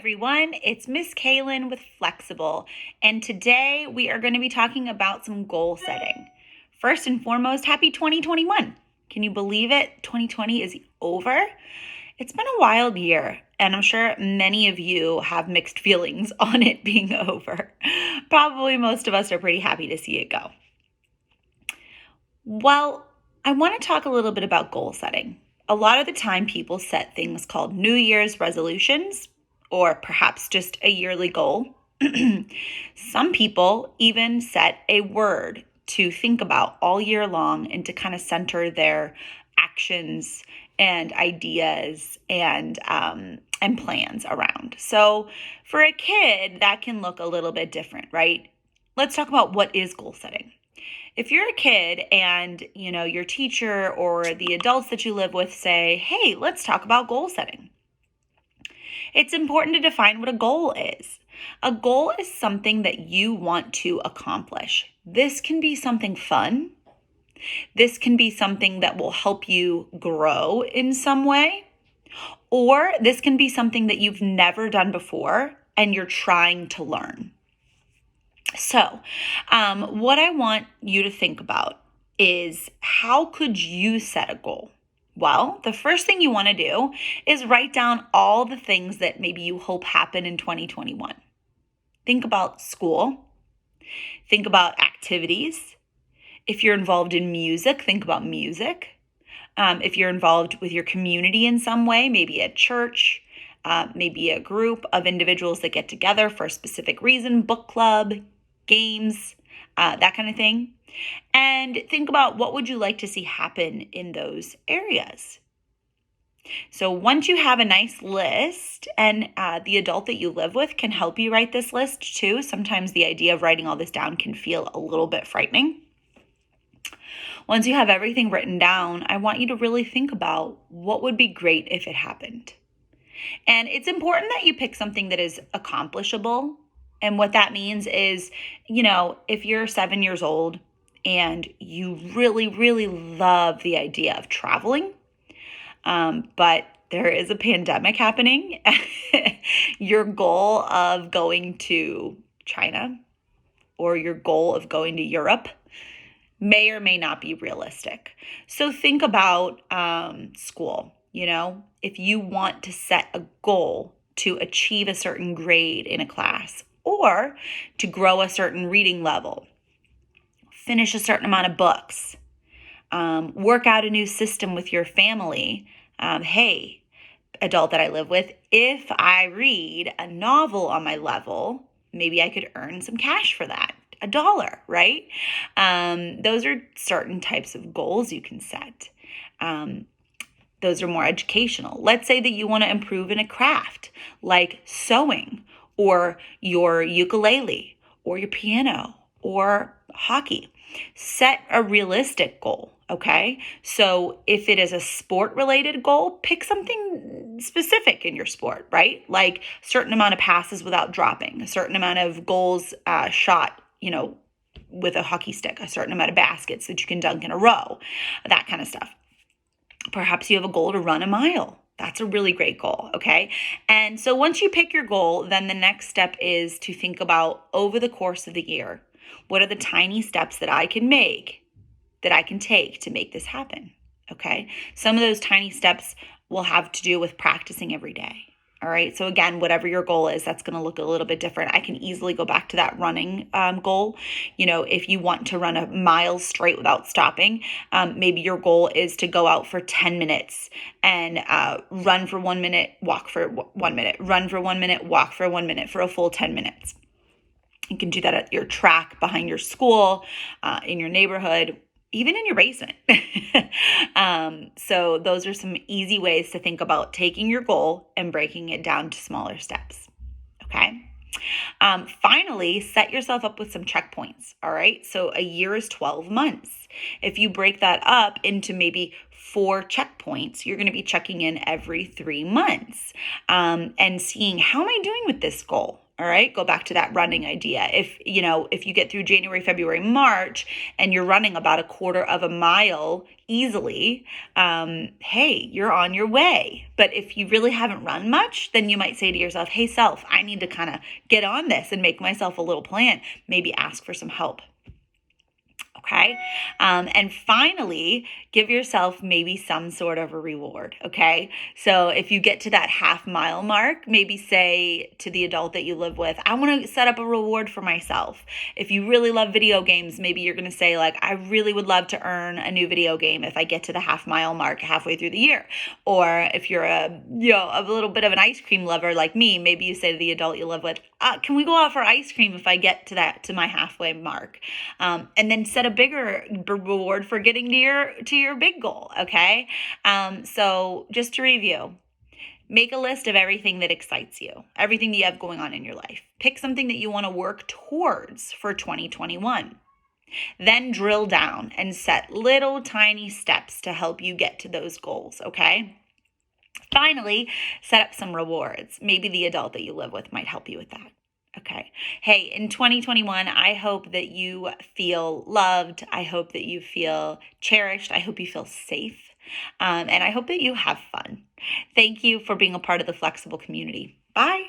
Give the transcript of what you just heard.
everyone, it's Miss Caylin with Flexible, and today we are going to be talking about some goal setting. First and foremost, happy 2021. Can you believe it? 2020 is over. It's been a wild year, and I'm sure many of you have mixed feelings on it being over. Probably most of us are pretty happy to see it go. Well, I want to talk a little bit about goal setting. A lot of the time people set things called New Year's resolutions, or perhaps just a yearly goal. Some people even set a word to think about all year long and to kind of center their actions and ideas and plans around. So for a kid, that can look a little bit different, right? Let's talk about what is goal setting. If you're a kid and, your teacher or the adults that you live with say, hey, let's talk about goal setting. It's important to define what a goal is. A goal is something that you want to accomplish. This can be something fun. This can be something that will help you grow in some way. Or this can be something that you've never done before and you're trying to learn. So, what I want you to think about is how could you set a goal? Well, the first thing you want to do is write down all the things that maybe you hope happen in 2021. Think about school. Think about activities. If you're involved in music, think about music. If you're involved with your community in some way, maybe a church, maybe a group of individuals that get together for a specific reason, book club, games, that kind of thing. And think about what would you like to see happen in those areas. So once you have a nice list, and the adult that you live with can help you write this list too. Sometimes the idea of writing all this down can feel a little bit frightening. Once you have everything written down, I want you to really think about what would be great if it happened. And it's important that you pick something that is accomplishable. And what that means is, if you're 7 years old and you really, really love the idea of traveling, but there is a pandemic happening, your goal of going to China or your goal of going to Europe may or may not be realistic. So think about school. If you want to set a goal to achieve a certain grade in a class or to grow a certain reading level, finish a certain amount of books, work out a new system with your family. Hey, adult that I live with, if I read a novel on my level, maybe I could earn some cash for that. $1, right? Those are certain types of goals you can set. Those are more educational. Let's say that you want to improve in a craft like sewing or your ukulele or your piano or hockey. Set a realistic goal, okay? So if it is a sport-related goal, pick something specific in your sport, right? Like a certain amount of passes without dropping, a certain amount of goals shot, with a hockey stick, a certain amount of baskets that you can dunk in a row, that kind of stuff. Perhaps you have a goal to run a mile. That's a really great goal, okay? And so once you pick your goal, then the next step is to think about over the course of the year, what are the tiny steps that I can take to make this happen, okay? Some of those tiny steps will have to do with practicing every day. All right. So again, whatever your goal is, that's going to look a little bit different. I can easily go back to that running goal. If you want to run a mile straight without stopping, maybe your goal is to go out for 10 minutes and run for 1 minute, walk for 1 minute, run for 1 minute, walk for 1 minute for a full 10 minutes. You can do that at your track behind your school, in your neighborhood, even in your basement. So those are some easy ways to think about taking your goal and breaking it down to smaller steps. Okay. Finally, set yourself up with some checkpoints. All right. So a year is 12 months. If you break that up into maybe 4 checkpoints, you're going to be checking in every 3 months and seeing, how am I doing with this goal? All right, go back to that running idea. If you get through January, February, March, and you're running about a quarter of a mile easily, hey, you're on your way. But if you really haven't run much, then you might say to yourself, hey, self, I need to kind of get on this and make myself a little plan. Maybe ask for some help. Okay. And finally, give yourself maybe some sort of a reward. Okay. So if you get to that half-mile mark, maybe say to the adult that you live with, I want to set up a reward for myself. If you really love video games, maybe you're going to say, like, I really would love to earn a new video game if I get to the half-mile mark halfway through the year. Or if you're a little bit of an ice cream lover like me, maybe you say to the adult you live with, can we go out for ice cream if I get to my halfway mark? And then set a bigger reward for getting to your big goal. Okay. So just to review, make a list of everything that excites you, everything that you have going on in your life. Pick something that you want to work towards for 2021. Then drill down and set little tiny steps to help you get to those goals. Okay. Finally, set up some rewards. Maybe the adult that you live with might help you with that. Okay. Hey, in 2021, I hope that you feel loved. I hope that you feel cherished. I hope you feel safe. And I hope that you have fun. Thank you for being a part of the Flexible community. Bye.